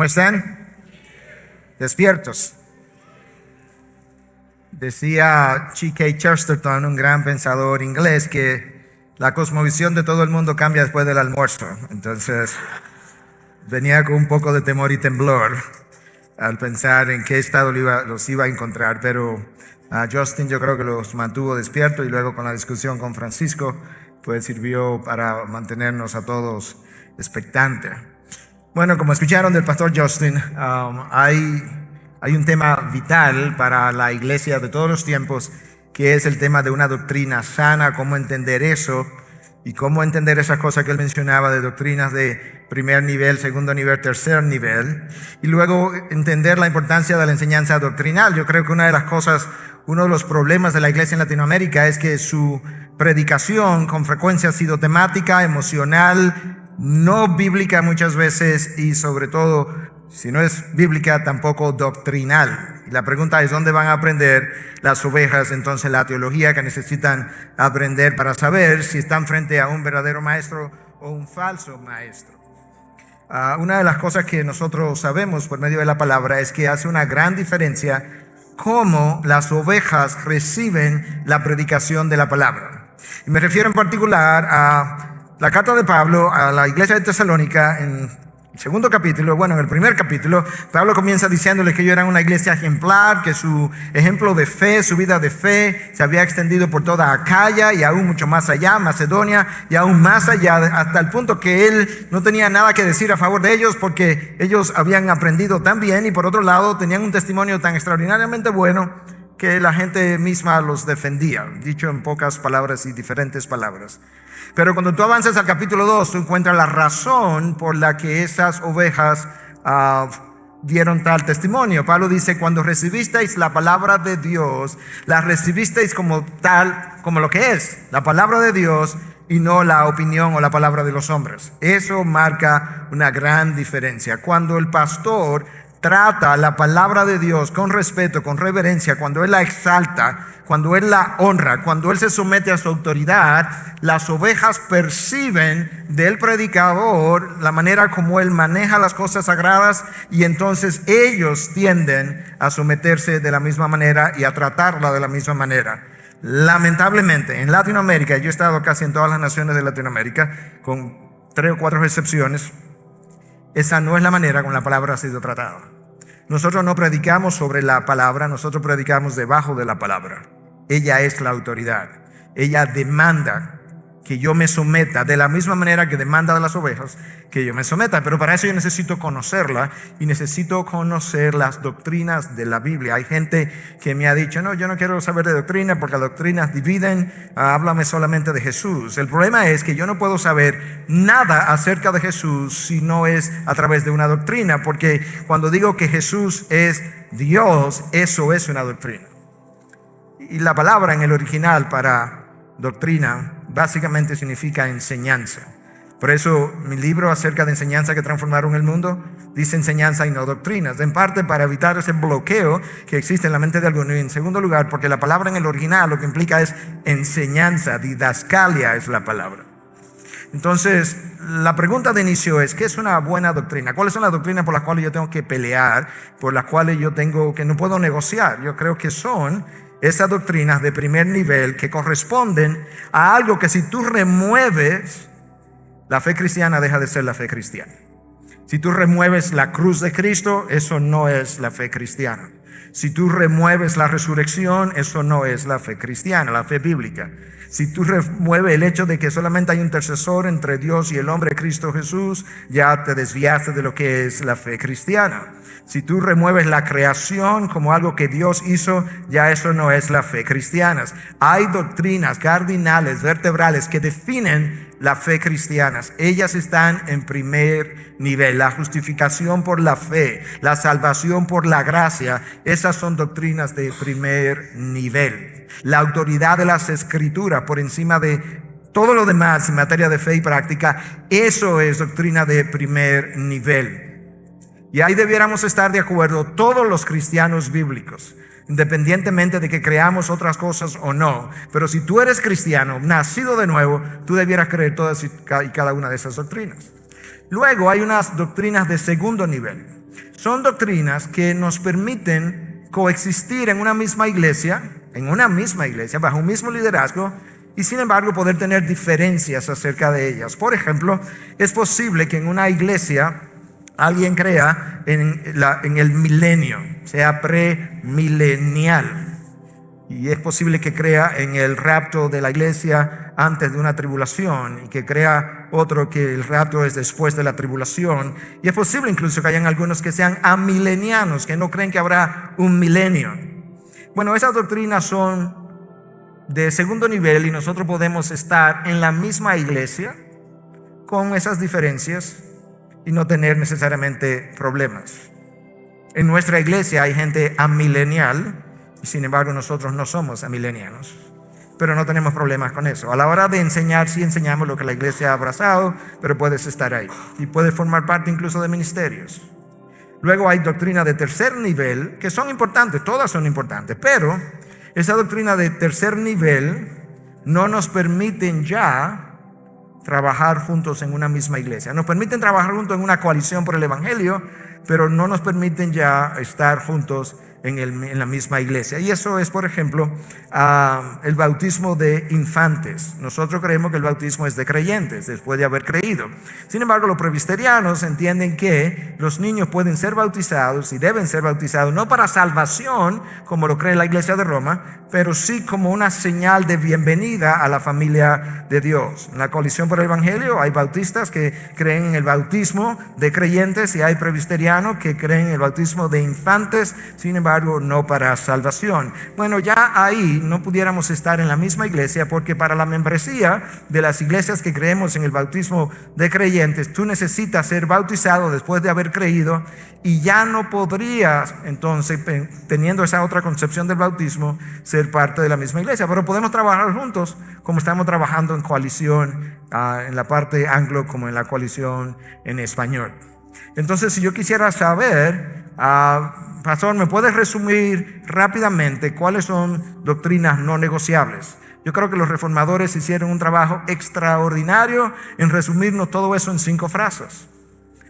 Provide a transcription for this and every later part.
están? Despiertos. Decía G.K. Chesterton, un gran pensador inglés, que la cosmovisión de todo el mundo cambia después del almuerzo. Entonces, venía con un poco de temor y temblor al pensar en qué estado los iba a encontrar, pero Justin yo creo que los mantuvo despiertos, y luego con la discusión con Francisco pues sirvió para mantenernos a todos expectantes. Bueno, como escucharon del pastor Justin, hay un tema vital para la iglesia de todos los tiempos, que es el tema de una doctrina sana, cómo entender eso y cómo entender esas cosas que él mencionaba de doctrinas de primer nivel, segundo nivel, tercer nivel, y luego entender la importancia de la enseñanza doctrinal. Yo creo que uno de los problemas de la iglesia en Latinoamérica es que su predicación con frecuencia ha sido temática, emocional, no bíblica muchas veces, y sobre todo, si no es bíblica, tampoco doctrinal. Y la pregunta es, ¿dónde van a aprender las ovejas entonces la teología que necesitan aprender para saber si están frente a un verdadero maestro o un falso maestro? Una de las cosas que nosotros sabemos por medio de la palabra es que hace una gran diferencia cómo las ovejas reciben la predicación de la palabra. Y me refiero en particular a la carta de Pablo a la iglesia de Tesalónica. En el primer capítulo, Pablo comienza diciéndole que ellos eran una iglesia ejemplar, que su ejemplo de fe, su vida de fe, se había extendido por toda Acaya y aún mucho más allá, Macedonia y aún más allá, hasta el punto que él no tenía nada que decir a favor de ellos porque ellos habían aprendido tan bien, y por otro lado tenían un testimonio tan extraordinariamente bueno que la gente misma los defendía, dicho en pocas palabras y diferentes palabras. Pero cuando tú avanzas al capítulo 2, tú encuentras la razón por la que esas ovejas dieron tal testimonio. Pablo dice: cuando recibisteis la palabra de Dios, la recibisteis como tal, como lo que es, la palabra de Dios, y no la opinión o la palabra de los hombres. Eso marca una gran diferencia. Cuando el pastor trata la palabra de Dios con respeto, con reverencia, cuando él la exalta, cuando él la honra, cuando él se somete a su autoridad, las ovejas perciben del predicador la manera como él maneja las cosas sagradas, y entonces ellos tienden a someterse de la misma manera y a tratarla de la misma manera. Lamentablemente, en Latinoamérica, yo he estado casi en todas las naciones de Latinoamérica, con 3 o 4 excepciones, esa no es la manera como la palabra ha sido tratada. Nosotros no predicamos sobre la palabra, nosotros predicamos debajo de la palabra. Ella es la autoridad. Ella demanda que yo me someta de la misma manera que demanda de las ovejas que yo me someta. Pero para eso yo necesito conocerla, y necesito conocer las doctrinas de la Biblia. Hay gente que me ha dicho: no, yo no quiero saber de doctrina porque las doctrinas dividen, háblame solamente de Jesús. El problema es que yo no puedo saber nada acerca de Jesús si no es a través de una doctrina, porque cuando digo que Jesús es Dios, eso es una doctrina. Y la palabra en el original para doctrina básicamente significa enseñanza. Por eso mi libro acerca de enseñanza que transformaron el mundo dice enseñanza y no doctrinas, en parte para evitar ese bloqueo que existe en la mente de algunos, y en segundo lugar porque la palabra en el original lo que implica es enseñanza, didascalia es la palabra. Entonces, la pregunta de inicio es: ¿qué es una buena doctrina? ¿Cuáles son las doctrinas por las cuales yo tengo que pelear, por las cuales que no puedo negociar? Yo creo que son esas doctrinas de primer nivel que corresponden a algo que, si tú remueves, la fe cristiana deja de ser la fe cristiana. Si tú remueves la cruz de Cristo, eso no es la fe cristiana. Si tú remueves la resurrección, eso no es la fe cristiana, la fe bíblica. Si tú remueves el hecho de que solamente hay un intercesor entre Dios y el hombre, Cristo Jesús, ya te desviaste de lo que es la fe cristiana. Si tú remueves la creación como algo que Dios hizo, ya eso no es la fe cristiana. Hay doctrinas cardinales, vertebrales, que definen la fe cristiana. Ellas están en primer nivel. La justificación por la fe, la salvación por la gracia, esas son doctrinas de primer nivel. La autoridad de las Escrituras por encima de todo lo demás en materia de fe y práctica, eso es doctrina de primer nivel. Y ahí debiéramos estar de acuerdo todos los cristianos bíblicos, independientemente de que creamos otras cosas o no. Pero si tú eres cristiano, nacido de nuevo, tú debieras creer todas y cada una de esas doctrinas. Luego hay unas doctrinas de segundo nivel. Son doctrinas que nos permiten coexistir en una misma iglesia, bajo un mismo liderazgo, y sin embargo poder tener diferencias acerca de ellas. Por ejemplo, es posible que en una iglesia alguien crea en el milenio, sea premilenial. Y es posible que crea en el rapto de la iglesia antes de una tribulación, y que crea otro que el rapto es después de la tribulación. Y es posible incluso que hayan algunos que sean amilenianos, que no creen que habrá un milenio. Bueno, esas doctrinas son de segundo nivel y nosotros podemos estar en la misma iglesia con esas diferencias y no tener necesariamente problemas. En nuestra iglesia hay gente amilenial, y sin embargo nosotros no somos amilenianos, pero no tenemos problemas con eso. A la hora de enseñar, sí enseñamos lo que la iglesia ha abrazado, pero puedes estar ahí y puedes formar parte incluso de ministerios. Luego hay doctrina de tercer nivel, que son importantes, todas son importantes, pero esa doctrina de tercer nivel no nos permiten ya trabajar juntos en una misma iglesia. Nos permiten trabajar juntos en una coalición por el evangelio, pero no nos permiten ya estar juntos en la misma iglesia. Y eso es, por ejemplo, el bautismo de infantes. Nosotros creemos que el bautismo es de creyentes después de haber creído. Sin embargo, los presbiterianos entienden que los niños pueden ser bautizados y deben ser bautizados no para salvación, como lo cree la iglesia de Roma, pero sí como una señal de bienvenida a la familia de Dios. En la coalición por el evangelio hay bautistas que creen en el bautismo de creyentes y hay presbiterianos que creen en el bautismo de infantes, sin embargo no para salvación. Bueno, ya ahí no pudiéramos estar en la misma iglesia, porque para la membresía de las iglesias que creemos en el bautismo de creyentes, tú necesitas ser bautizado después de haber creído, y ya no podrías entonces, teniendo esa otra concepción del bautismo, ser parte de la misma iglesia. Pero podemos trabajar juntos como estamos trabajando en coalición, en la parte anglo como en la coalición en español. Entonces, si yo quisiera saber, pastor, ¿me puedes resumir rápidamente cuáles son doctrinas no negociables? Yo creo que los reformadores hicieron un trabajo extraordinario en resumirnos todo eso en 5 frases.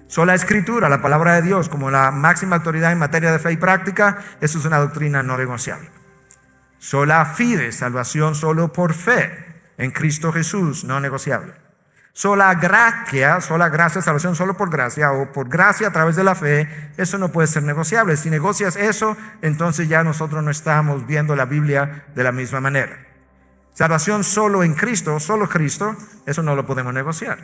Sola Escritura, la palabra de Dios, como la máxima autoridad en materia de fe y práctica, eso es una doctrina no negociable. Sola Fide, salvación solo por fe en Cristo Jesús, no negociable. Sola gracia, salvación solo por gracia, o por gracia a través de la fe, eso no puede ser negociable. Si negocias eso, entonces ya nosotros no estamos viendo la Biblia de la misma manera. Salvación solo en Cristo, solo Cristo, eso no lo podemos negociar.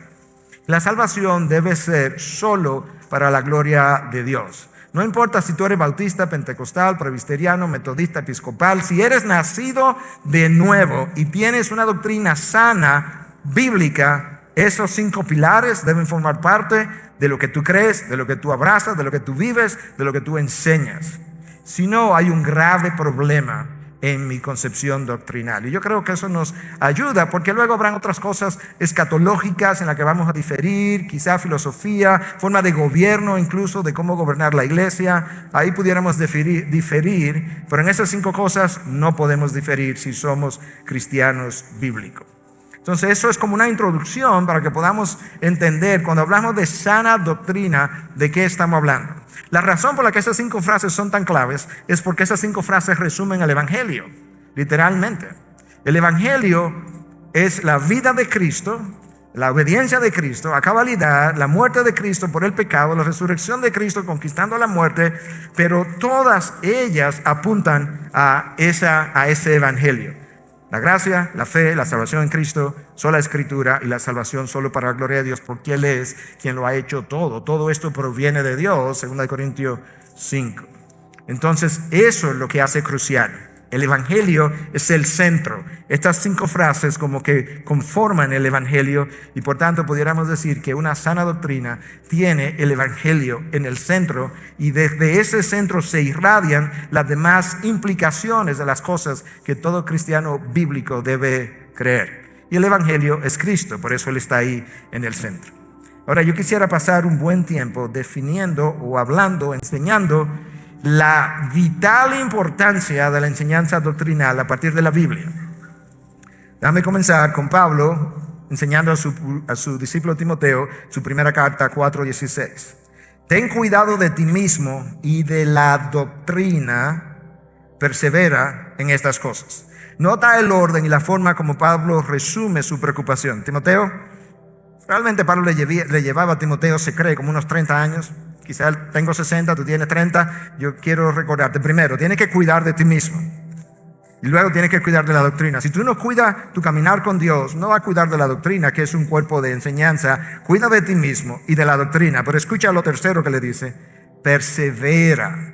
La salvación debe ser solo para la gloria de Dios. No importa si tú eres bautista, pentecostal, presbiteriano, metodista, episcopal, si eres nacido de nuevo y tienes una doctrina sana, bíblica, esos 5 pilares deben formar parte de lo que tú crees, de lo que tú abrazas, de lo que tú vives, de lo que tú enseñas. Si no, hay un grave problema en mi concepción doctrinal. Y yo creo que eso nos ayuda, porque luego habrán otras cosas escatológicas en las que vamos a diferir, quizá filosofía, forma de gobierno, incluso de cómo gobernar la iglesia. Ahí pudiéramos diferir, pero en esas 5 cosas no podemos diferir si somos cristianos bíblicos. Entonces eso es como una introducción para que podamos entender cuando hablamos de sana doctrina de qué estamos hablando. La razón por la que esas 5 frases son tan claves es porque esas 5 frases resumen el evangelio, literalmente. El evangelio es la vida de Cristo, la obediencia de Cristo a cabalidad, la muerte de Cristo por el pecado, la resurrección de Cristo conquistando la muerte, pero todas ellas apuntan a ese evangelio. La gracia, la fe, la salvación en Cristo, sola Escritura, y la salvación solo para la gloria de Dios, porque Él es quien lo ha hecho todo. Todo esto proviene de Dios, 2 Corintios 5. Entonces, eso es lo que hace crucial. El evangelio es el centro. Estas 5 frases como que conforman el evangelio, y por tanto pudiéramos decir que una sana doctrina tiene el evangelio en el centro, y desde ese centro se irradian las demás implicaciones de las cosas que todo cristiano bíblico debe creer. Y el evangelio es Cristo, por eso Él está ahí en el centro. Ahora, yo quisiera pasar un buen tiempo definiendo o hablando, enseñando la vital importancia de la enseñanza doctrinal a partir de la Biblia. Déjame comenzar con Pablo enseñando a su discípulo Timoteo su primera carta 4:16. Ten cuidado de ti mismo y de la doctrina, persevera en estas cosas. Nota el orden y la forma como Pablo resume su preocupación. Timoteo, realmente Pablo le llevaba a Timoteo, se cree, como unos 30 años. Quizá tengo 60, tú tienes 30. Yo quiero recordarte, primero, tienes que cuidar de ti mismo. Y luego tienes que cuidar de la doctrina. Si tú no cuidas tu caminar con Dios, no vas a cuidar de la doctrina, que es un cuerpo de enseñanza. Cuida de ti mismo y de la doctrina. Pero escucha lo tercero que le dice: persevera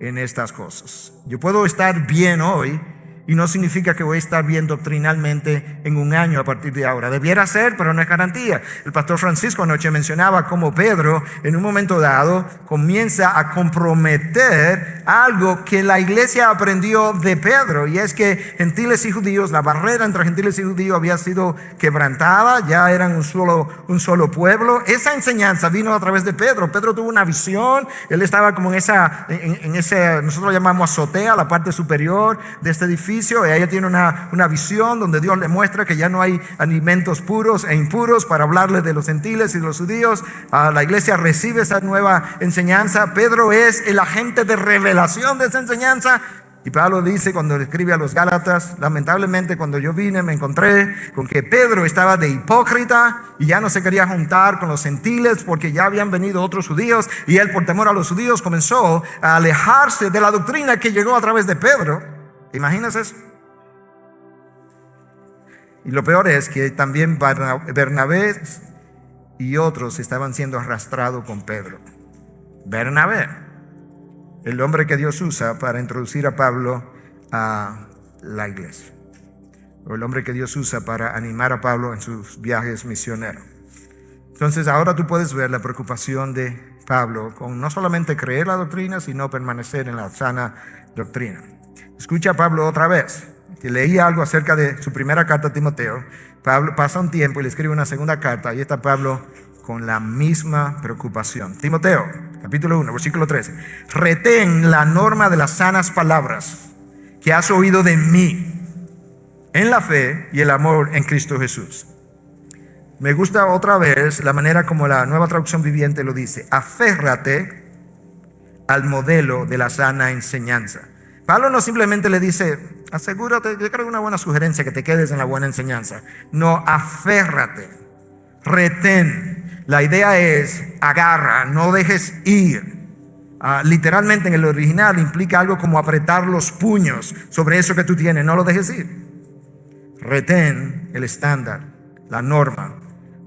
en estas cosas. Yo puedo estar bien hoy y no significa que voy a estar bien doctrinalmente en un año a partir de ahora. Debiera ser, pero no es garantía. El pastor Francisco anoche mencionaba cómo Pedro en un momento dado comienza a comprometer algo que la iglesia aprendió de Pedro, y es que gentiles y judíos, la barrera entre gentiles y judíos había sido quebrantada, ya eran un solo pueblo. Esa enseñanza vino a través de Pedro. Pedro tuvo una visión, él estaba como en ese, nosotros lo llamamos azotea, la parte superior de este edificio. Ella tiene una visión donde Dios le muestra que ya no hay alimentos puros e impuros para hablarle de los gentiles y de los judíos. La iglesia recibe esa nueva enseñanza. Pedro es el agente de revelación de esa enseñanza. Y Pablo dice cuando le escribe a los Gálatas: lamentablemente cuando yo vine me encontré con que Pedro estaba de hipócrita y ya no se quería juntar con los gentiles porque ya habían venido otros judíos, y él, por temor a los judíos, comenzó a alejarse de la doctrina que llegó a través de Pedro. ¿Imaginas eso? Y lo peor es que también Bernabé y otros estaban siendo arrastrados con Pedro. Bernabé, el hombre que Dios usa para introducir a Pablo a la iglesia, o el hombre que Dios usa para animar a Pablo en sus viajes misioneros. Entonces ahora tú puedes ver la preocupación de Pablo con no solamente creer la doctrina, sino permanecer en la sana doctrina. Escucha a Pablo otra vez, que leía algo acerca de su primera carta a Timoteo. Pablo pasa un tiempo y le escribe una segunda carta. Ahí está Pablo con la misma preocupación. Timoteo, capítulo 1, versículo 13. Retén la norma de las sanas palabras que has oído de mí en la fe y el amor en Cristo Jesús. Me gusta otra vez la manera como la Nueva Traducción Viviente lo dice: aférrate al modelo de la sana enseñanza. Pablo no simplemente le dice: asegúrate, yo creo que es una buena sugerencia que te quedes en la buena enseñanza. No, aférrate, retén. La idea es agarra, no dejes ir. Literalmente en el original implica algo como apretar los puños sobre eso que tú tienes, no lo dejes ir. Retén el estándar, la norma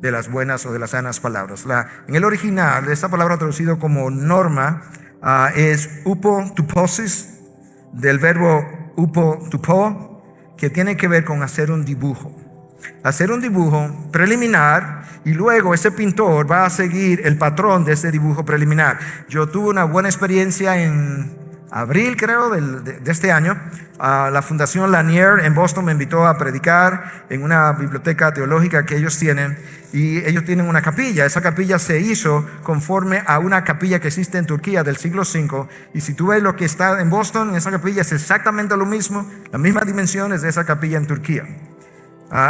de las buenas o de las sanas palabras. En el original, esta palabra traducido como norma es upotuposis, del verbo upotupo, que tiene que ver con hacer un dibujo. Hacer un dibujo preliminar, y luego ese pintor va a seguir el patrón de ese dibujo preliminar. Yo tuve una buena experiencia en abril, creo, de este año. La Fundación Lanier en Boston me invitó a predicar en una biblioteca teológica que ellos tienen, y ellos tienen una capilla. Esa capilla se hizo conforme a una capilla que existe en Turquía del siglo V, y si tú ves lo que está en Boston, en esa capilla es exactamente lo mismo, las mismas dimensiones de esa capilla en Turquía.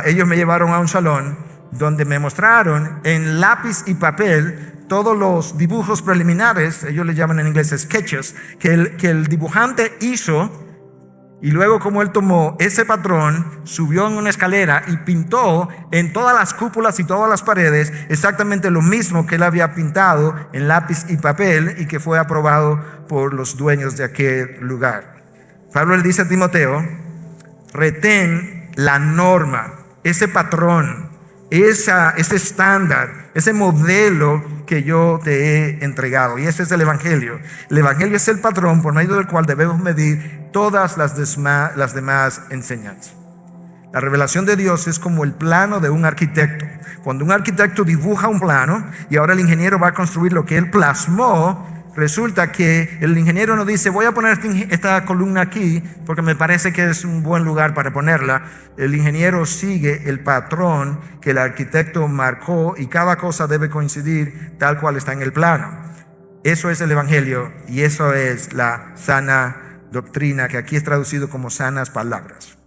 Ellos me llevaron a un salón donde me mostraron en lápiz y papel todos los dibujos preliminares, ellos le llaman en inglés sketches, que el dibujante hizo, y luego como él tomó ese patrón, subió en una escalera y pintó en todas las cúpulas y todas las paredes exactamente lo mismo que él había pintado en lápiz y papel, y que fue aprobado por los dueños de aquel lugar. Pablo le dice a Timoteo: retén la norma, ese patrón, ese estándar, ese modelo que yo te he entregado. Y ese es el Evangelio. El Evangelio es el patrón por medio del cual debemos medir todas las demás enseñanzas. La revelación de Dios es como el plano de un arquitecto. Cuando un arquitecto dibuja un plano y ahora el ingeniero va a construir lo que él plasmó, resulta que el ingeniero no dice: voy a poner esta columna aquí porque me parece que es un buen lugar para ponerla. El ingeniero sigue el patrón que el arquitecto marcó, y cada cosa debe coincidir tal cual está en el plano. Eso es el Evangelio, y eso es la sana doctrina, que aquí es traducido como sanas palabras.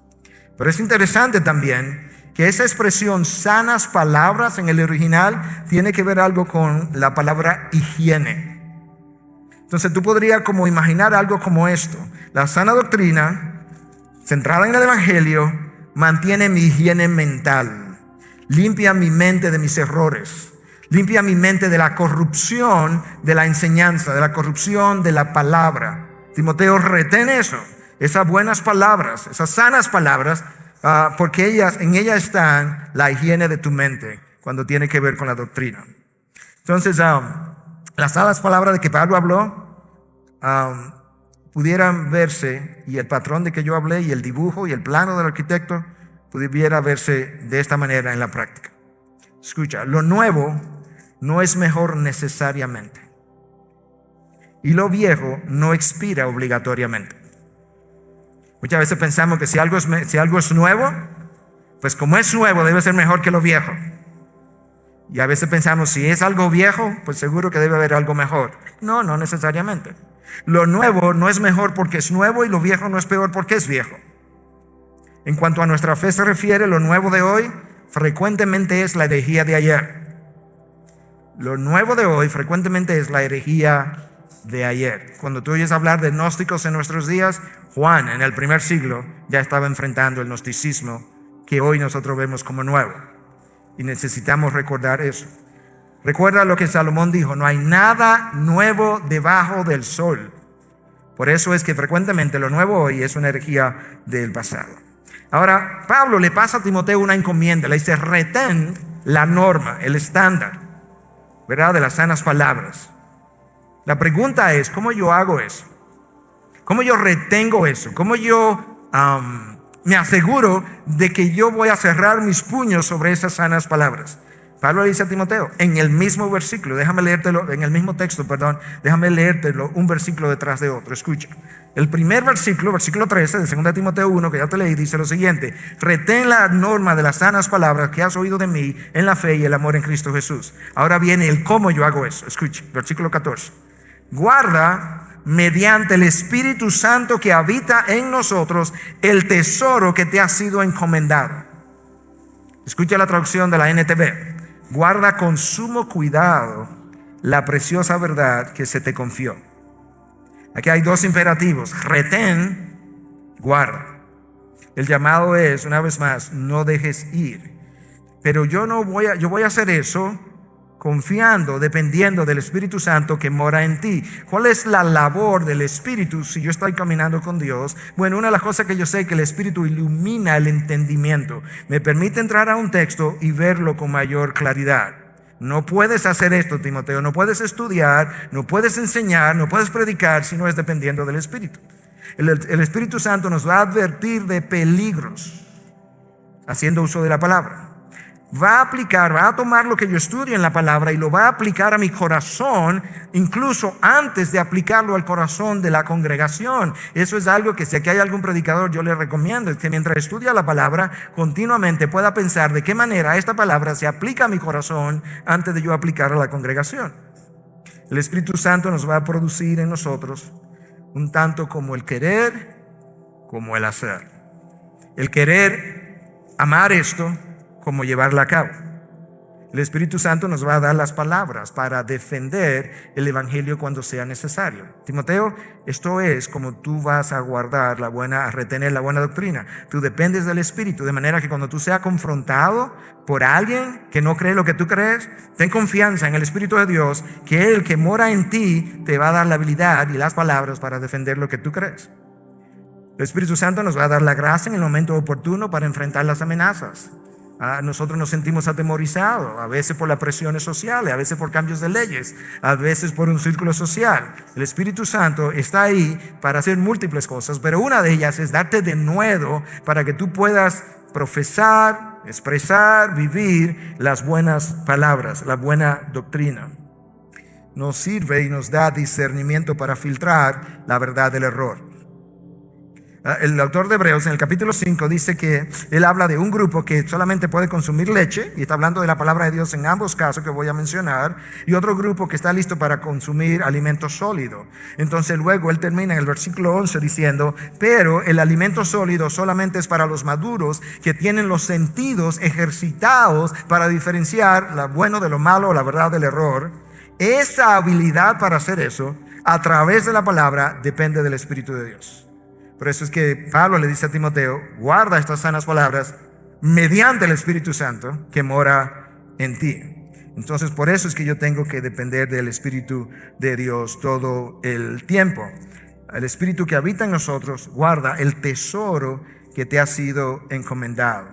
Pero es interesante también que esa expresión sanas palabras en el original tiene que ver algo con la palabra higiene. Entonces tú podrías como imaginar algo como esto: la sana doctrina, centrada en el Evangelio, mantiene mi higiene mental, limpia mi mente de mis errores, limpia mi mente de la corrupción de la enseñanza, de la corrupción de la palabra. Timoteo, retén eso, esas buenas palabras, esas sanas palabras, porque en ellas están la higiene de tu mente cuando tiene que ver con la doctrina. Entonces, las sanas palabras de que Pablo habló pudieran verse, y el patrón de que yo hablé, y el dibujo y el plano del arquitecto pudiera verse de esta manera en la práctica. Escucha, lo nuevo no es mejor necesariamente, y lo viejo no expira obligatoriamente. Muchas veces pensamos que si algo es nuevo, pues como es nuevo debe ser mejor que lo viejo. Y a veces pensamos, si es algo viejo, pues seguro que debe haber algo mejor. No, no necesariamente. Lo nuevo no es mejor porque es nuevo, y lo viejo no es peor porque es viejo. En cuanto a nuestra fe se refiere, lo nuevo de hoy frecuentemente es la herejía de ayer. Lo nuevo de hoy frecuentemente es la herejía de ayer. Cuando tú oyes hablar de gnósticos en nuestros días, Juan en el primer siglo ya estaba enfrentando el gnosticismo que hoy nosotros vemos como nuevo, y necesitamos recordar eso. Recuerda lo que Salomón dijo: no hay nada nuevo debajo del sol. Por eso es que frecuentemente lo nuevo hoy es una herejía del pasado. Ahora, Pablo le pasa a Timoteo una encomienda, le dice: retén la norma, el estándar, ¿verdad?, de las sanas palabras. La pregunta es, ¿cómo yo hago eso? ¿Cómo yo retengo eso? ¿Cómo yo me aseguro de que yo voy a cerrar mis puños sobre esas sanas palabras? Pablo le dice a Timoteo, en el mismo versículo, déjame leértelo, en el mismo texto, déjame leértelo un versículo detrás de otro. Escucha, el primer versículo, versículo 13 de 2 Timoteo 1, que ya te leí, dice lo siguiente: retén la norma de las sanas palabras que has oído de mí en la fe y el amor en Cristo Jesús. Ahora viene el cómo yo hago eso. Escucha, versículo 14: guarda mediante el Espíritu Santo que habita en nosotros el tesoro que te ha sido encomendado. Escucha la traducción de la NTV: guarda con sumo cuidado la preciosa verdad que se te confió. Aquí hay dos imperativos: retén, guarda. El llamado es, una vez más, no dejes ir. Pero yo voy a hacer eso confiando, dependiendo del Espíritu Santo que mora en ti. ¿Cuál es la labor del Espíritu si yo estoy caminando con Dios? Bueno, una de las cosas que yo sé es que el Espíritu ilumina el entendimiento. Me permite entrar a un texto y verlo con mayor claridad. No puedes hacer esto, Timoteo. No puedes estudiar, no puedes enseñar, no puedes predicar si no es dependiendo del Espíritu. El Espíritu Santo nos va a advertir de peligros haciendo uso de la palabra. Va a tomar lo que yo estudio en la palabra y lo va a aplicar a mi corazón, incluso antes de aplicarlo al corazón de la congregación. Eso es algo que si aquí hay algún predicador, yo le recomiendo, es que mientras estudia la palabra, continuamente pueda pensar de qué manera esta palabra se aplica a mi corazón antes de yo aplicar a la congregación. El Espíritu Santo nos va a producir en nosotros un tanto como el querer, como el hacer. El querer amar esto, como llevarla a cabo. El Espíritu Santo nos va a dar las palabras para defender el Evangelio cuando sea necesario. Timoteo, esto es como tú vas a a retener la buena doctrina. Tú dependes del Espíritu, de manera que cuando tú seas confrontado por alguien que no cree lo que tú crees, ten confianza en el Espíritu de Dios, que el que mora en ti te va a dar la habilidad y las palabras para defender lo que tú crees. El Espíritu Santo nos va a dar la gracia en el momento oportuno para enfrentar las amenazas. Nosotros nos sentimos atemorizados, a veces por las presiones sociales, a veces por cambios de leyes, a veces por un círculo social. El Espíritu Santo está ahí para hacer múltiples cosas, pero una de ellas es darte denuedo para que tú puedas profesar, expresar, vivir las buenas palabras, la buena doctrina. Nos sirve y nos da discernimiento para filtrar la verdad del error. El autor de Hebreos en el capítulo 5 dice que él habla de un grupo que solamente puede consumir leche, y está hablando de la palabra de Dios en ambos casos que voy a mencionar, y otro grupo que está listo para consumir alimento sólido. Entonces luego él termina en el versículo 11 diciendo: pero el alimento sólido solamente es para los maduros, que tienen los sentidos ejercitados para diferenciar lo bueno de lo malo, la verdad del error. Esa habilidad para hacer eso a través de la palabra depende del Espíritu de Dios. Por eso es que Pablo le dice a Timoteo: guarda estas sanas palabras mediante el Espíritu Santo que mora en ti. Entonces por eso es que yo tengo que depender del Espíritu de Dios todo el tiempo. El Espíritu que habita en nosotros guarda el tesoro que te ha sido encomendado.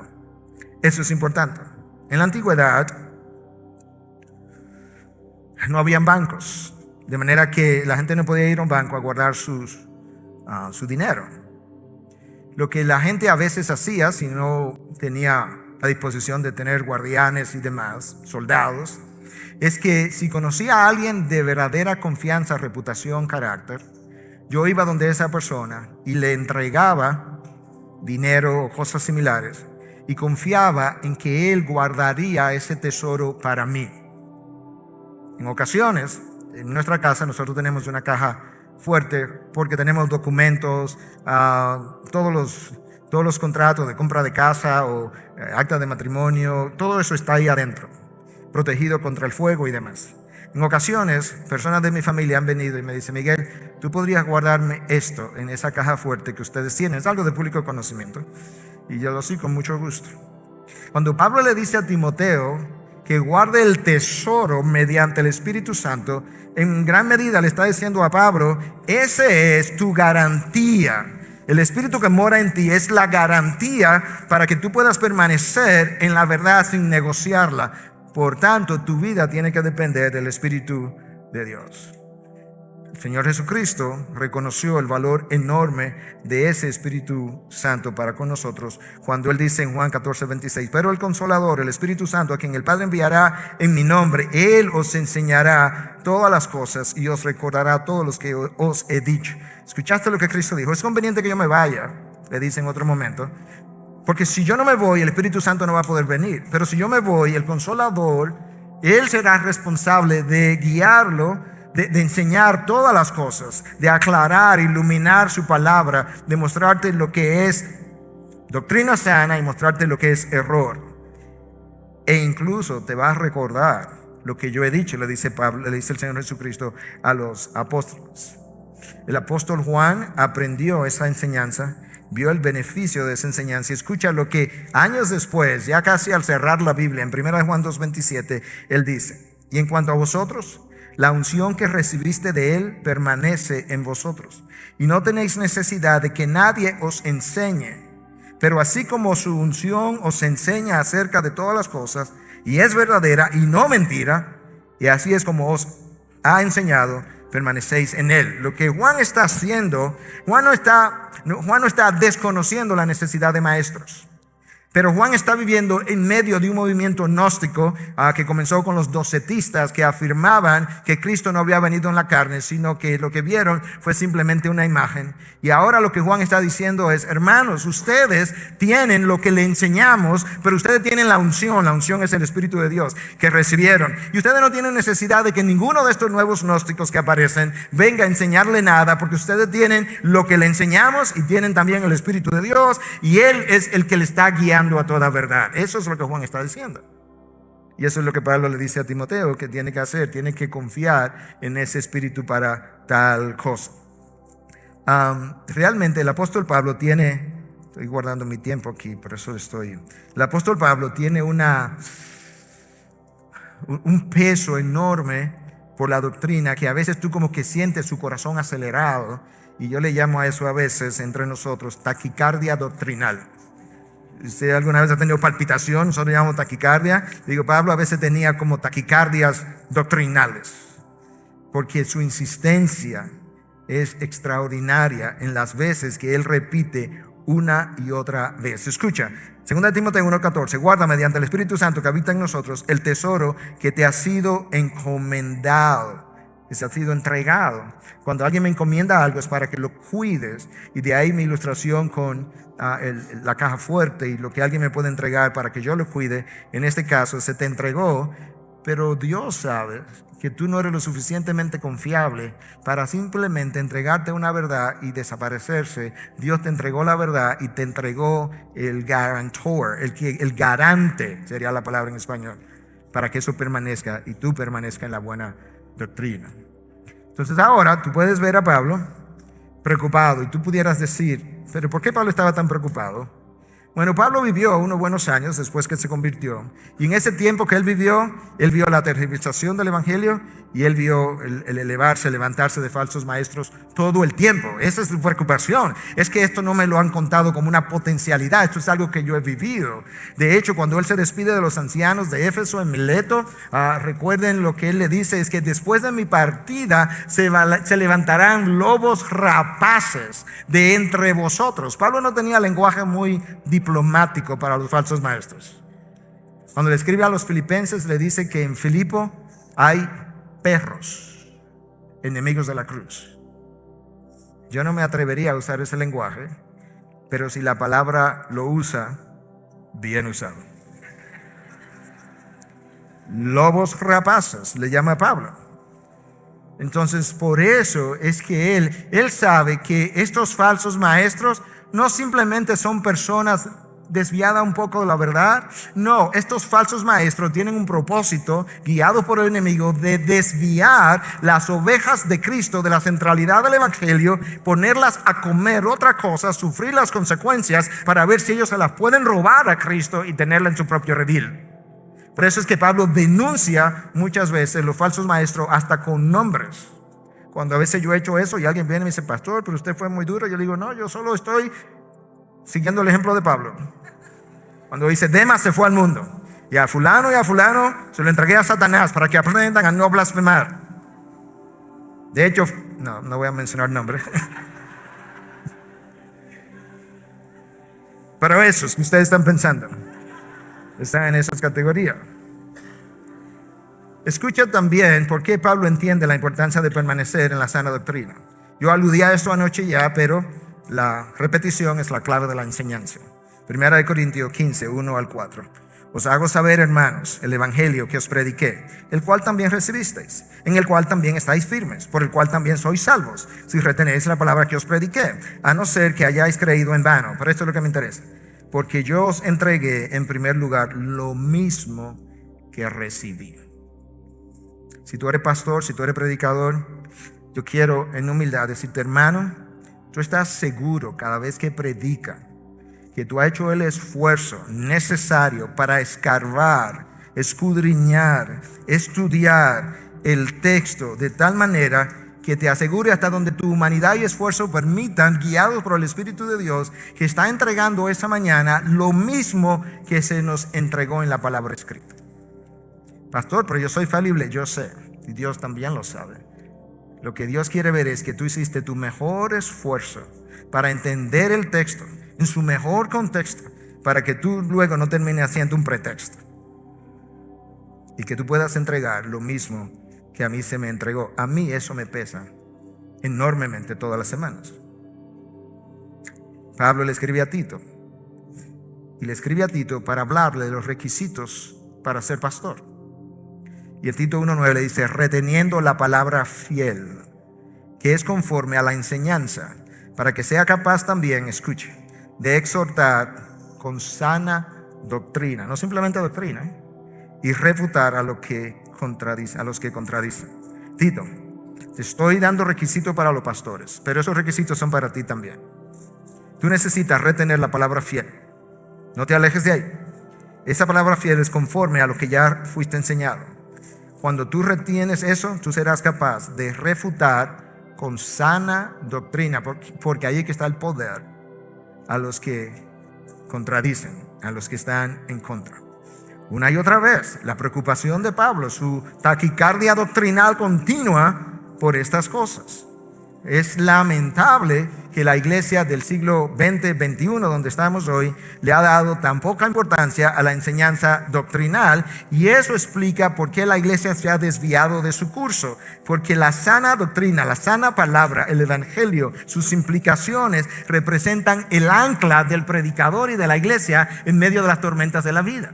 Eso es importante. En la antigüedad no habían bancos, de manera que la gente no podía ir a un banco a guardar su dinero. Lo que la gente a veces hacía, si no tenía a disposición de tener guardianes y demás, soldados, es que si conocía a alguien de verdadera confianza, reputación, carácter, yo iba donde esa persona y le entregaba dinero o cosas similares y confiaba en que él guardaría ese tesoro para mí. En ocasiones, en nuestra casa nosotros tenemos una caja fuerte porque tenemos documentos, todos los contratos de compra de casa o acta de matrimonio, todo eso está ahí adentro, protegido contra el fuego y demás. En ocasiones, personas de mi familia han venido y me dicen: Miguel, tú podrías guardarme esto en esa caja fuerte que ustedes tienen, es algo de público conocimiento, y yo lo sí, con mucho gusto. Cuando Pablo le dice a Timoteo que guarde el tesoro mediante el Espíritu Santo, en gran medida le está diciendo a Pablo: ese es tu garantía. El Espíritu que mora en ti es la garantía para que tú puedas permanecer en la verdad sin negociarla. Por tanto, tu vida tiene que depender del Espíritu de Dios. El Señor Jesucristo reconoció el valor enorme de ese Espíritu Santo para con nosotros cuando Él dice en Juan 14:26: pero el Consolador, el Espíritu Santo, a quien el Padre enviará en mi nombre, Él os enseñará todas las cosas y os recordará todo lo que os he dicho. ¿Escuchaste lo que Cristo dijo? Es conveniente que yo me vaya, le dice en otro momento, porque si yo no me voy, el Espíritu Santo no va a poder venir. Pero si yo me voy, el Consolador, Él será responsable de guiarlo, de enseñar todas las cosas, de aclarar, iluminar su palabra, de mostrarte lo que es doctrina sana y mostrarte lo que es error. E incluso te va a recordar lo que yo he dicho, le dice Pablo, le dice el Señor Jesucristo a los apóstoles. El apóstol Juan aprendió esa enseñanza, vio el beneficio de esa enseñanza y escucha lo que años después, ya casi al cerrar la Biblia, en 1 Juan 2:27, él dice: y en cuanto a vosotros, la unción que recibiste de Él permanece en vosotros, y no tenéis necesidad de que nadie os enseñe. Pero así como su unción os enseña acerca de todas las cosas, y es verdadera y no mentira, y así es como os ha enseñado, permanecéis en Él. Lo que Juan está haciendo, Juan no está desconociendo la necesidad de maestros. Pero Juan está viviendo en medio de un movimiento gnóstico que comenzó con los docetistas, que afirmaban que Cristo no había venido en la carne, sino que lo que vieron fue simplemente una imagen. Y ahora lo que Juan está diciendo es: hermanos, ustedes tienen lo que le enseñamos, pero ustedes tienen la unción es el Espíritu de Dios que recibieron. Y ustedes no tienen necesidad de que ninguno de estos nuevos gnósticos que aparecen venga a enseñarle nada, porque ustedes tienen lo que le enseñamos y tienen también el Espíritu de Dios, y Él es el que le está guiando a toda verdad. Eso es lo que Juan está diciendo. Y eso es lo que Pablo le dice a Timoteo que tiene que hacer. Tiene que confiar en ese Espíritu para tal cosa. Realmente el apóstol Pablo tiene, estoy guardando mi tiempo aquí, por eso el apóstol Pablo tiene un peso enorme por la doctrina, que a veces tú como que sientes su corazón acelerado, y yo le llamo a eso a veces entre nosotros taquicardia doctrinal. ¿Usted alguna vez ha tenido palpitación? Nosotros llamamos taquicardia. Digo, Pablo a veces tenía como taquicardias doctrinales, porque su insistencia es extraordinaria en las veces que él repite una y otra vez. Escucha, 2 Timoteo 1:14: guarda mediante el Espíritu Santo que habita en nosotros el tesoro que te ha sido encomendado. ha sido entregado. Cuando alguien me encomienda algo es para que lo cuides, y de ahí mi ilustración con la caja fuerte y lo que alguien me puede entregar para que yo lo cuide. En este caso se te entregó, pero Dios sabe que tú no eres lo suficientemente confiable para simplemente entregarte una verdad y desaparecerse. Dios te entregó la verdad y te entregó el guarantor, el garante sería la palabra en español, para que eso permanezca y tú permanezcas en la buena doctrina. Entonces ahora tú puedes ver a Pablo preocupado y tú pudieras decir, pero ¿por qué Pablo estaba tan preocupado? Bueno, Pablo vivió unos buenos años después que se convirtió, y en ese tiempo que él vio la tergiversación del evangelio, y él vio el levantarse de falsos maestros todo el tiempo. Esa es su preocupación. Es que esto no me lo han contado como una potencialidad, esto es algo que yo he vivido. De hecho, cuando él se despide de los ancianos de Éfeso en Mileto, recuerden lo que él le dice, es que después de mi partida se levantarán lobos rapaces de entre vosotros. Pablo no tenía lenguaje muy diplomático para los falsos maestros. Cuando le escribe a los filipenses, le dice que en Filipo hay perros, enemigos de la cruz. Yo no me atrevería a usar ese lenguaje, pero si la palabra lo usa, bien usado. Lobos rapaces le llama a Pablo. Entonces, por eso es que él sabe que estos falsos maestros no simplemente son personas desviadas un poco de la verdad. No, estos falsos maestros tienen un propósito, guiados por el enemigo, de desviar las ovejas de Cristo de la centralidad del evangelio, ponerlas a comer otra cosa, sufrir las consecuencias para ver si ellos se las pueden robar a Cristo y tenerla en su propio redil. Por eso es que Pablo denuncia muchas veces los falsos maestros hasta con nombres. Cuando a veces yo he hecho eso y alguien viene y me dice, pastor, pero usted fue muy duro, yo le digo, no, yo solo estoy siguiendo el ejemplo de Pablo. Cuando dice, Demas se fue al mundo, y a fulano se lo entregué a Satanás para que aprendan a no blasfemar. De hecho, no voy a mencionar nombres. Pero esos que ustedes están pensando están en esas categorías. Escucha también por qué Pablo entiende la importancia de permanecer en la sana doctrina. Yo aludí a esto anoche ya, pero la repetición es la clave de la enseñanza. 1 Corintios 15, 1 al 4. Os hago saber, hermanos, el evangelio que os prediqué, el cual también recibisteis, en el cual también estáis firmes, por el cual también sois salvos, si retenéis la palabra que os prediqué, a no ser que hayáis creído en vano. Pero esto es lo que me interesa. Porque yo os entregué en primer lugar lo mismo que recibí. Si tú eres pastor, si tú eres predicador, yo quiero en humildad decirte, hermano, tú estás seguro cada vez que predica que tú has hecho el esfuerzo necesario para escarbar, escudriñar, estudiar el texto de tal manera que te asegure hasta donde tu humanidad y esfuerzo permitan, guiados por el Espíritu de Dios, que está entregando esta mañana lo mismo que se nos entregó en la palabra escrita. Pastor, pero yo soy falible. Yo sé, y Dios también lo sabe. Lo que Dios quiere ver es que tú hiciste tu mejor esfuerzo para entender el texto en su mejor contexto, para que tú luego no termines haciendo un pretexto y que tú puedas entregar lo mismo que a mí se me entregó. A mí eso me pesa enormemente todas las semanas. Pablo le escribe a Tito, y le escribe a Tito para hablarle de los requisitos para ser pastor. Y en Tito 1:9 le dice, reteniendo la palabra fiel, que es conforme a la enseñanza, para que sea capaz también, escuche, de exhortar con sana doctrina, no simplemente doctrina, y refutar a los que contradicen. Tito, te estoy dando requisitos para los pastores, pero esos requisitos son para ti también. Tú necesitas retener la palabra fiel. No te alejes de ahí. Esa palabra fiel es conforme a lo que ya fuiste enseñado. Cuando tú retienes eso, tú serás capaz de refutar con sana doctrina, porque ahí es que está el poder a los que contradicen, a los que están en contra. Una y otra vez, la preocupación de Pablo, su taquicardia doctrinal continua por estas cosas. Es lamentable que la iglesia del siglo XX, XXI, donde estamos hoy, le ha dado tan poca importancia a la enseñanza doctrinal, y eso explica por qué la iglesia se ha desviado de su curso. Porque la sana doctrina, la sana palabra, el evangelio, sus implicaciones representan el ancla del predicador y de la iglesia en medio de las tormentas de la vida.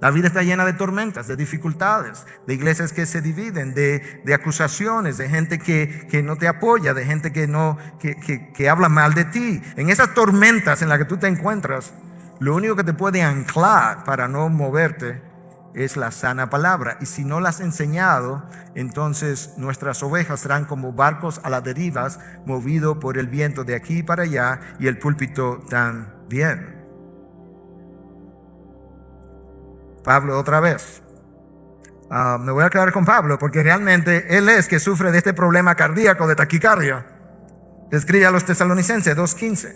La vida está llena de tormentas, de dificultades, de iglesias que se dividen, de acusaciones, de gente que no te apoya, de gente que habla mal de ti. En esas tormentas en las que tú te encuentras, lo único que te puede anclar para no moverte es la sana palabra. Y si no la has enseñado, entonces nuestras ovejas serán como barcos a la deriva, movidos por el viento de aquí para allá, y el púlpito también. Pablo otra vez. Me voy a quedar con Pablo porque realmente él es que sufre de este problema cardíaco de taquicardia. Escribe a los Tesalonicenses 2:15.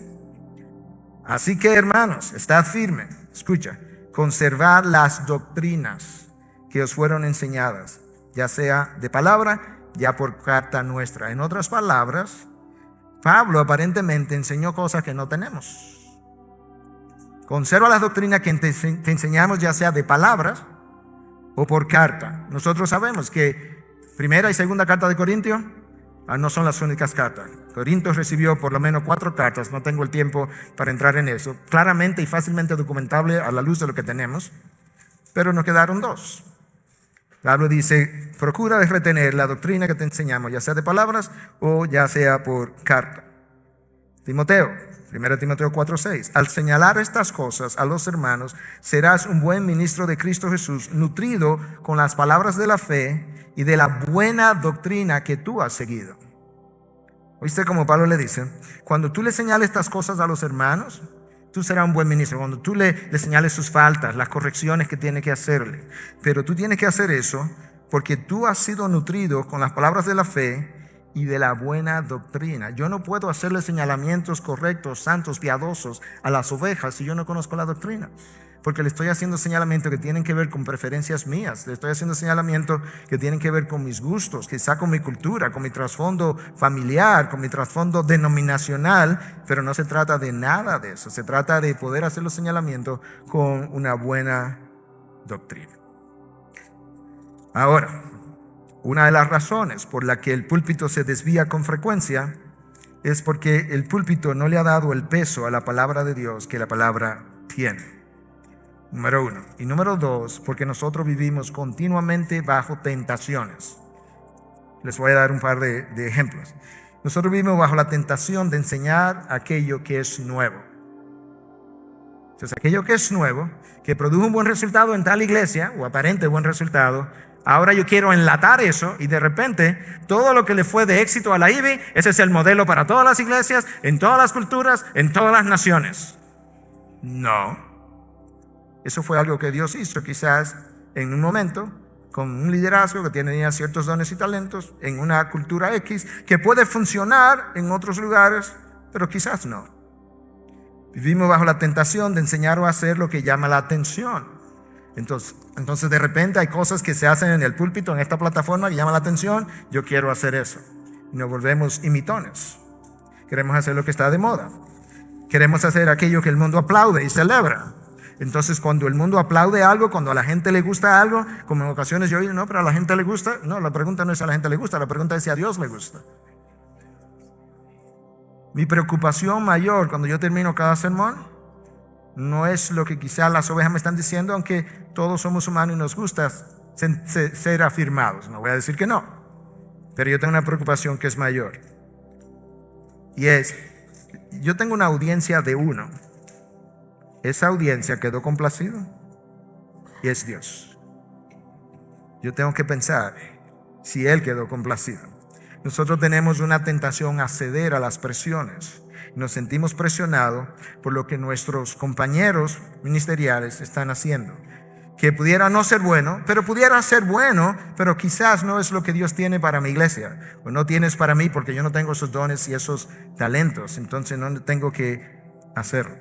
Así que, hermanos, estad firmes. Escucha, conservad las doctrinas que os fueron enseñadas, ya sea de palabra, ya por carta nuestra. En otras palabras, Pablo aparentemente enseñó cosas que no tenemos. Conserva las doctrinas que te enseñamos, ya sea de palabras o por carta. Nosotros sabemos que primera y segunda carta de Corintios no son las únicas cartas. Corintios recibió por lo menos 4 cartas. No tengo el tiempo para entrar en eso. Claramente y fácilmente documentable a la luz de lo que tenemos. Pero nos quedaron 2. Pablo dice, procura de retener la doctrina que te enseñamos, ya sea de palabras o ya sea por carta. Timoteo, 1 Timoteo 4:6. Al señalar estas cosas a los hermanos, serás un buen ministro de Cristo Jesús, nutrido con las palabras de la fe y de la buena doctrina que tú has seguido. ¿Oíste cómo Pablo le dice? Cuando tú le señales estas cosas a los hermanos, tú serás un buen ministro. Cuando tú le señales sus faltas, las correcciones que tiene que hacerle. Pero tú tienes que hacer eso porque tú has sido nutrido con las palabras de la fe y de la buena doctrina. Yo no puedo hacerle señalamientos correctos, santos, piadosos a las ovejas si yo no conozco la doctrina. Porque le estoy haciendo señalamientos que tienen que ver con preferencias mías. Le estoy haciendo señalamientos que tienen que ver con mis gustos, quizá con mi cultura, con mi trasfondo familiar, con mi trasfondo denominacional. Pero no se trata de nada de eso. Se trata de poder hacer los señalamientos con una buena doctrina. Ahora, una de las razones por la que el púlpito se desvía con frecuencia es porque el púlpito no le ha dado el peso a la palabra de Dios que la palabra tiene. Número 1. Y número 2, porque nosotros vivimos continuamente bajo tentaciones. Les voy a dar un par de ejemplos. Nosotros vivimos bajo la tentación de enseñar aquello que es nuevo. Entonces, aquello que es nuevo, que produjo un buen resultado en tal iglesia, o aparente buen resultado, ahora yo quiero enlatar eso y de repente todo lo que le fue de éxito a la IBI, ese es el modelo para todas las iglesias, en todas las culturas, en todas las naciones. No. Eso fue algo que Dios hizo quizás en un momento con un liderazgo que tenía ciertos dones y talentos en una cultura X que puede funcionar en otros lugares, pero quizás no. Vivimos bajo la tentación de enseñar o hacer lo que llama la atención. Entonces de repente hay cosas que se hacen en el púlpito, en esta plataforma, que llaman la atención. Yo quiero hacer eso. Y nos volvemos imitones. Queremos hacer lo que está de moda. Queremos hacer aquello que el mundo aplaude y celebra. Entonces cuando el mundo aplaude algo, cuando a la gente le gusta algo, como en ocasiones yo digo, no, pero a la gente le gusta. No, la pregunta no es si a la gente le gusta, la pregunta es si a Dios le gusta. Mi preocupación mayor cuando yo termino cada sermón no es lo que quizás las ovejas me están diciendo, aunque todos somos humanos y nos gusta ser afirmados. No voy a decir que no, pero yo tengo una preocupación que es mayor. Y es, yo tengo una audiencia de 1. Esa audiencia quedó complacida y es Dios. Yo tengo que pensar si Él quedó complacido. Nosotros tenemos una tentación a ceder a las presiones. Nos sentimos presionados por lo que nuestros compañeros ministeriales están haciendo. Que pudiera no ser bueno, pero pudiera ser bueno, pero quizás no es lo que Dios tiene para mi iglesia. O no tienes para mí porque yo no tengo esos dones y esos talentos. Entonces no tengo que hacerlo.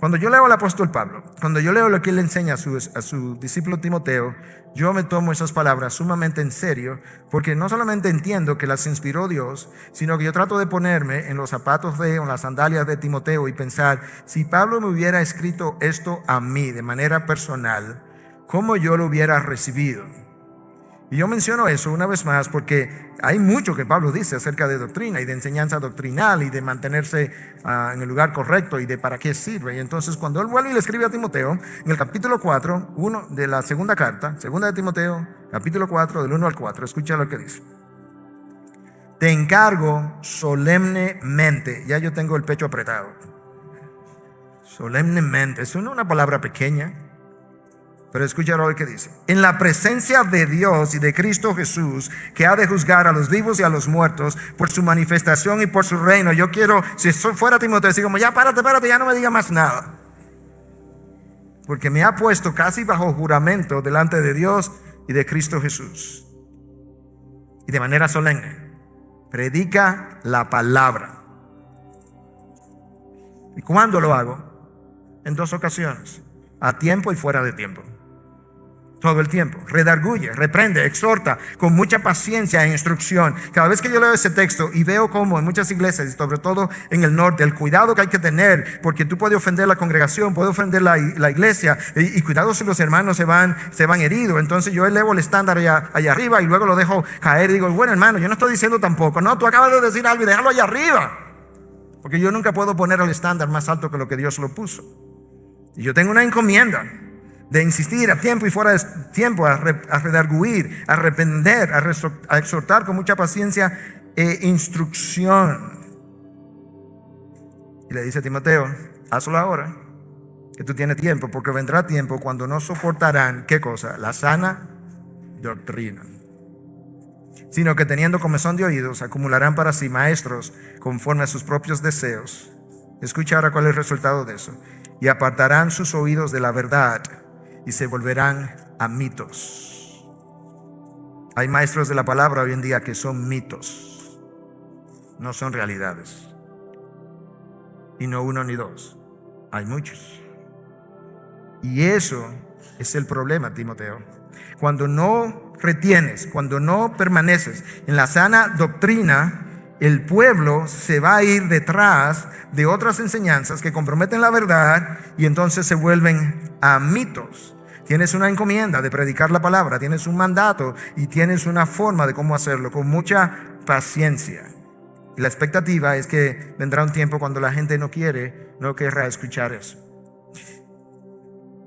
Cuando yo leo al apóstol Pablo, cuando yo leo lo que él enseña a su discípulo Timoteo, yo me tomo esas palabras sumamente en serio, porque no solamente entiendo que las inspiró Dios, sino que yo trato de ponerme en los zapatos o en las sandalias de Timoteo y pensar, si Pablo me hubiera escrito esto a mí de manera personal, ¿cómo yo lo hubiera recibido? Y yo menciono eso una vez más porque hay mucho que Pablo dice acerca de doctrina y de enseñanza doctrinal y de mantenerse en el lugar correcto y de para qué sirve. Y entonces cuando él vuelve y le escribe a Timoteo, en el capítulo 4, de la segunda carta, segunda de Timoteo, capítulo 4, del 1 al 4, escucha lo que dice. Te encargo solemnemente, ya yo tengo el pecho apretado, solemnemente, es una palabra pequeña, pero escucha lo que dice. En la presencia de Dios y de Cristo Jesús, que ha de juzgar a los vivos y a los muertos por su manifestación y por su reino. Yo quiero, si fuera Timoteo, decir como, ya párate, ya no me diga más nada. Porque me ha puesto casi bajo juramento delante de Dios y de Cristo Jesús. Y de manera solemne, predica la palabra. ¿Y cuándo lo hago? En 2 ocasiones, a tiempo y fuera de tiempo. Todo el tiempo, redarguye, reprende, exhorta con mucha paciencia e instrucción. Cada vez que yo leo ese texto y veo cómo en muchas iglesias, y sobre todo en el norte, el cuidado que hay que tener, porque tú puedes ofender la congregación, puedes ofender la iglesia, y cuidado si los hermanos se van heridos. Entonces yo elevo el estándar allá arriba y luego lo dejo caer y digo, bueno hermano, yo no estoy diciendo tampoco, no, tú acabas de decir algo y déjalo allá arriba, porque yo nunca puedo poner el estándar más alto que lo que Dios lo puso. Y yo tengo una encomienda de insistir a tiempo y fuera de tiempo, a redarguir, a reprender, a exhortar con mucha paciencia e instrucción. Y le dice a Timoteo, hazlo ahora, que tú tienes tiempo, porque vendrá tiempo cuando no soportarán, ¿qué cosa? La sana doctrina, sino que teniendo comezón de oídos, acumularán para sí maestros conforme a sus propios deseos. Escucha ahora cuál es el resultado de eso. Y apartarán sus oídos de la verdad y se volverán a mitos. Hay maestros de la palabra hoy en día que son mitos, no son realidades. Y no uno ni dos, hay muchos. Y eso es el problema, Timoteo. Cuando no retienes, cuando no permaneces en la sana doctrina, el pueblo se va a ir detrás de otras enseñanzas que comprometen la verdad y entonces se vuelven a mitos. Tienes una encomienda de predicar la palabra, tienes un mandato y tienes una forma de cómo hacerlo con mucha paciencia. Y la expectativa es que vendrá un tiempo cuando la gente no querrá escuchar eso.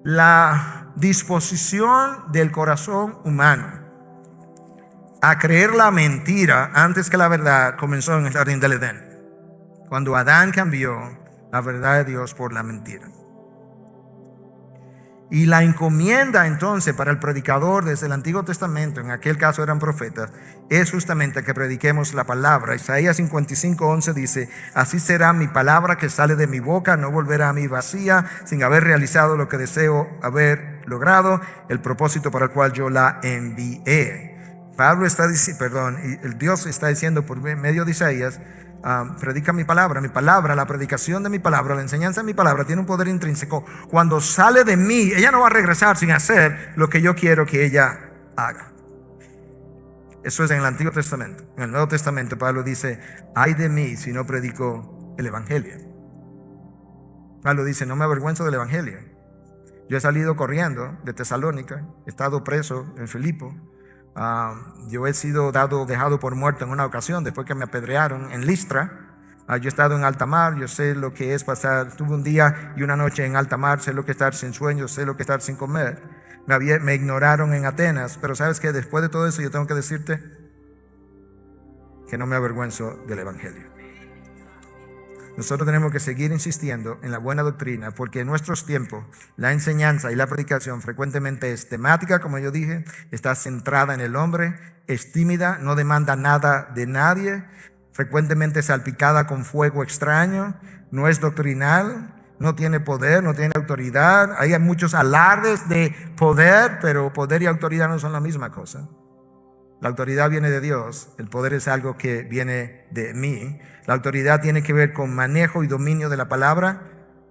La disposición del corazón humano a creer la mentira antes que la verdad comenzó en el jardín del Edén, cuando Adán cambió la verdad de Dios por la mentira. Y la encomienda entonces para el predicador desde el Antiguo Testamento, en aquel caso eran profetas, es justamente que prediquemos la palabra. Isaías 55:11 dice, así será mi palabra que sale de mi boca, no volverá a mí vacía, sin haber realizado lo que deseo haber logrado, el propósito para el cual yo la envié. Pablo está diciendo, el Dios está diciendo por medio de Isaías, predica mi palabra, la predicación de mi palabra, la enseñanza de mi palabra tiene un poder intrínseco. Cuando sale de mí, ella no va a regresar sin hacer lo que yo quiero que ella haga. Eso es en el Antiguo Testamento. En el Nuevo Testamento Pablo dice, ay de mí si no predico el Evangelio. Pablo dice, no me avergüenzo del Evangelio. Yo he salido corriendo de Tesalónica, he estado preso en Filipo. Yo he sido dejado por muerto en una ocasión después que me apedrearon en Listra. Yo he estado en alta mar, yo sé lo que es pasar, tuve un día y una noche en alta mar, sé lo que es estar sin sueño, sé lo que es estar sin comer. Me ignoraron en Atenas, pero sabes que después de todo eso yo tengo que decirte que no me avergüenzo del Evangelio. Nosotros tenemos que seguir insistiendo en la buena doctrina, porque en nuestros tiempos la enseñanza y la predicación frecuentemente es temática, como yo dije, está centrada en el hombre, es tímida, no demanda nada de nadie, frecuentemente salpicada con fuego extraño, no es doctrinal, no tiene poder, no tiene autoridad. Hay muchos alardes de poder, pero poder y autoridad no son la misma cosa. La autoridad viene de Dios, el poder es algo que viene de mí. La autoridad tiene que ver con manejo y dominio de la palabra.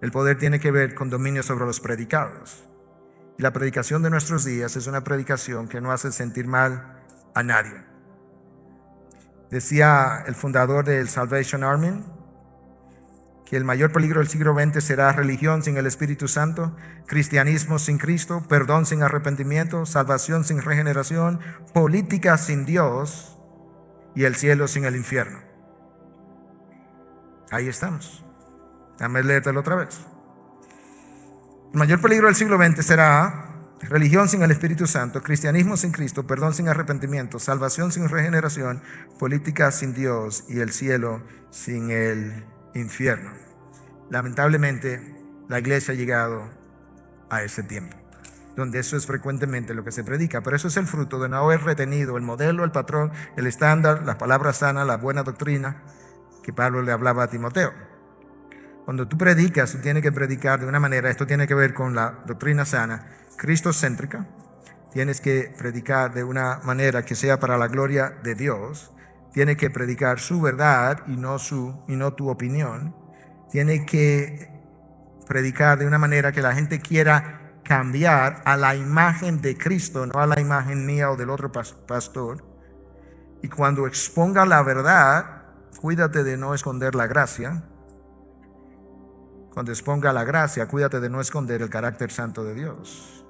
El poder tiene que ver con dominio sobre los predicados. Y la predicación de nuestros días es una predicación que no hace sentir mal a nadie. Decía el fundador del Salvation Army que el mayor peligro del siglo XX será religión sin el Espíritu Santo, cristianismo sin Cristo, perdón sin arrepentimiento, salvación sin regeneración, política sin Dios y el cielo sin el infierno. Ahí estamos. Déjame leértelo otra vez. El mayor peligro del siglo XX será religión sin el Espíritu Santo, cristianismo sin Cristo, perdón sin arrepentimiento, salvación sin regeneración, política sin Dios y el cielo sin el infierno. Lamentablemente, la iglesia ha llegado a ese tiempo, donde eso es frecuentemente lo que se predica, pero eso es el fruto de no haber retenido el modelo, el patrón, el estándar, las palabras sanas, la buena doctrina que Pablo le hablaba a Timoteo. Cuando tú predicas, tú tienes que predicar de una manera, esto tiene que ver con la doctrina sana, cristocéntrica. Tienes que predicar de una manera que sea para la gloria de Dios. Tienes que predicar su verdad y no tu opinión. Tienes que predicar de una manera que la gente quiera cambiar a la imagen de Cristo, no a la imagen mía o del otro pastor. Y cuando exponga la verdad, cuídate de no esconder la gracia. Cuando exponga la gracia, cuídate de no esconder el carácter santo de Dios.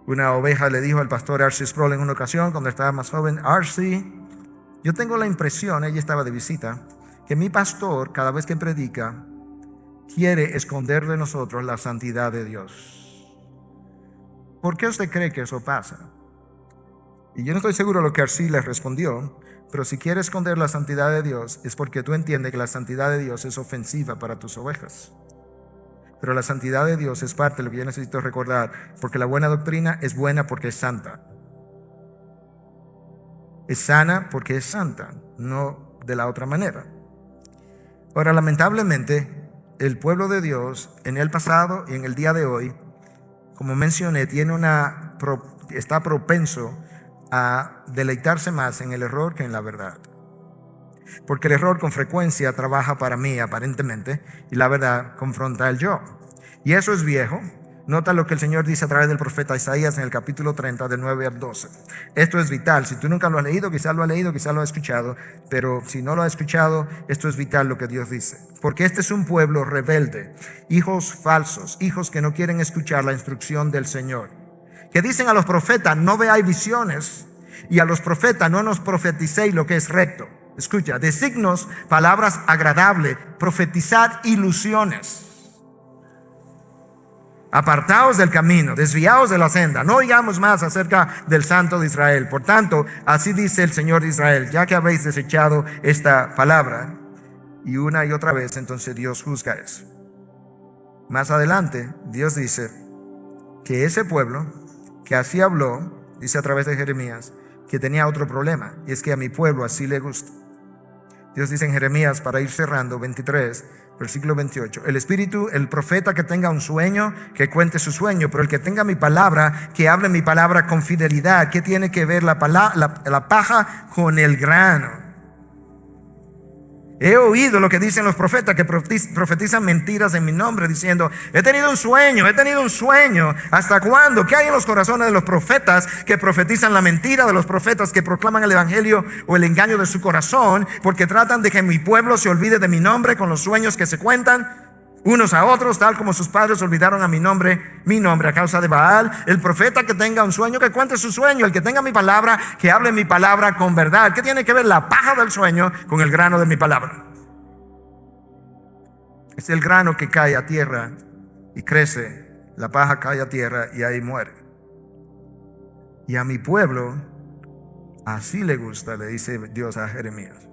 Una oveja le dijo al pastor R.C. Sproul en una ocasión, cuando estaba más joven: R.C., yo tengo la impresión, ella estaba de visita, que mi pastor, cada vez que predica, quiere esconder de nosotros la santidad de Dios. ¿Por qué usted cree que eso pasa? Y yo no estoy seguro de lo que R.C. le respondió, pero si quiere esconder la santidad de Dios, es porque tú entiendes que la santidad de Dios es ofensiva para tus ovejas. Pero la santidad de Dios es parte de lo que yo necesito recordar, porque la buena doctrina es buena porque es santa. Es sana porque es santa, no de la otra manera. Ahora, lamentablemente, el pueblo de Dios en el pasado y en el día de hoy, como mencioné, está propenso a deleitarse más en el error que en la verdad. Porque el error con frecuencia trabaja para mí aparentemente y la verdad confronta el yo. Y eso es viejo. Nota lo que el Señor dice a través del profeta Isaías en el capítulo 30 del 9 al 12. Esto es vital. Si tú nunca lo has leído, quizás lo has leído, quizás lo has escuchado, pero si no lo has escuchado, esto es vital lo que Dios dice. Porque este es un pueblo rebelde, hijos falsos, hijos que no quieren escuchar la instrucción del Señor, que dicen a los profetas: no veáis visiones, y a los profetas: no nos profeticéis lo que es recto. Escucha, de signos, palabras agradables, profetizar ilusiones. Apartaos del camino, desviaos de la senda, no oigamos más acerca del Santo de Israel. Por tanto, así dice el Señor de Israel: ya que habéis desechado esta palabra, y una y otra vez, entonces Dios juzga eso. Más adelante, Dios dice que ese pueblo que así habló, dice a través de Jeremías, que tenía otro problema, y es que a mi pueblo así le gusta. Dios dice en Jeremías, para ir cerrando, 23, versículo 28, el profeta que tenga un sueño, que cuente su sueño, pero el que tenga mi palabra, que hable mi palabra con fidelidad. ¿Qué tiene que ver la paja con el grano? He oído lo que dicen los profetas, que profetizan mentiras en mi nombre, diciendo: he tenido un sueño, he tenido un sueño. ¿Hasta cuándo? ¿Qué hay en los corazones de los profetas que profetizan la mentira, de los profetas que proclaman el evangelio o el engaño de su corazón? Porque tratan de que mi pueblo se olvide de mi nombre con los sueños que se cuentan unos a otros, tal como sus padres olvidaron a mi nombre a causa de Baal. El profeta que tenga un sueño, que cuente su sueño. El que tenga mi palabra, que hable mi palabra con verdad. ¿Qué tiene que ver la paja del sueño con el grano de mi palabra? Es el grano que cae a tierra y crece, la paja cae a tierra y ahí muere. Y a mi pueblo así le gusta, le dice Dios a Jeremías.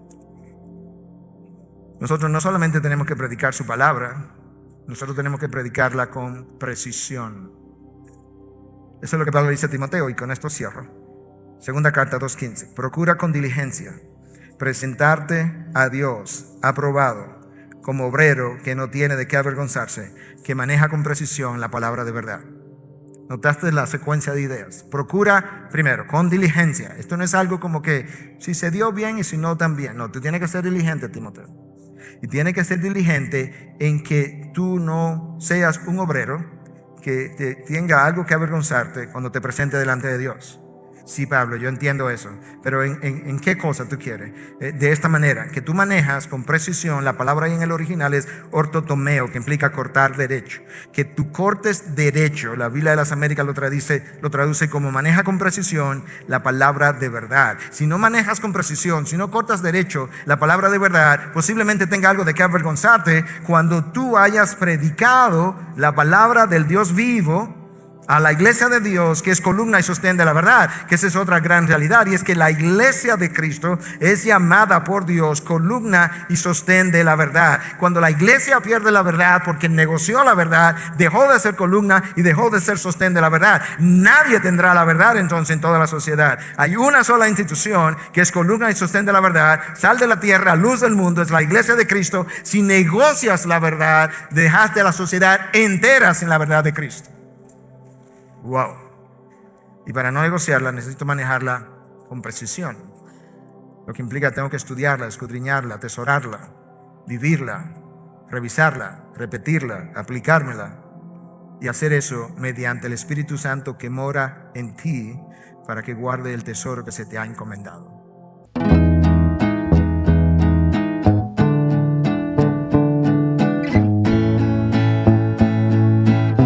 Nosotros no solamente tenemos que predicar su palabra, nosotros tenemos que predicarla con precisión. Eso es lo que Pablo dice a Timoteo, y con esto cierro. Segunda carta 2:15. Procura con diligencia presentarte a Dios aprobado, como obrero que no tiene de qué avergonzarse, que maneja con precisión la palabra de verdad. ¿Notaste la secuencia de ideas? Procura primero, con diligencia. Esto no es algo como que si se dio bien y si no también. No, tú tienes que ser diligente, Timoteo. Y tiene que ser diligente en que tú no seas un obrero que te tenga algo que avergonzarte cuando te presente delante de Dios. Sí, Pablo, yo entiendo eso, pero ¿en qué cosa tú quieres? De esta manera, que tú manejas con precisión, la palabra ahí en el original es ortotomeo, que implica cortar derecho. Que tú cortes derecho, la Biblia de las Américas lo traduce como maneja con precisión la palabra de verdad. Si no manejas con precisión, si no cortas derecho la palabra de verdad, posiblemente tenga algo de qué avergonzarte cuando tú hayas predicado la palabra del Dios vivo a la iglesia de Dios, que es columna y sostén de la verdad, que esa es otra gran realidad, y es que la iglesia de Cristo es llamada por Dios columna y sostén de la verdad. Cuando la iglesia pierde la verdad porque negoció la verdad, dejó de ser columna y dejó de ser sostén de la verdad. Nadie tendrá la verdad entonces en toda la sociedad. Hay una sola institución que es columna y sostén de la verdad, sal de la tierra, luz del mundo, es la iglesia de Cristo. Si negocias la verdad, dejaste a la sociedad entera sin la verdad de Cristo. Wow. Y para no negociarla necesito manejarla con precisión, lo que implica tengo que estudiarla, escudriñarla, atesorarla, vivirla, revisarla, repetirla, aplicármela, y hacer eso mediante el Espíritu Santo que mora en ti para que guarde el tesoro que se te ha encomendado.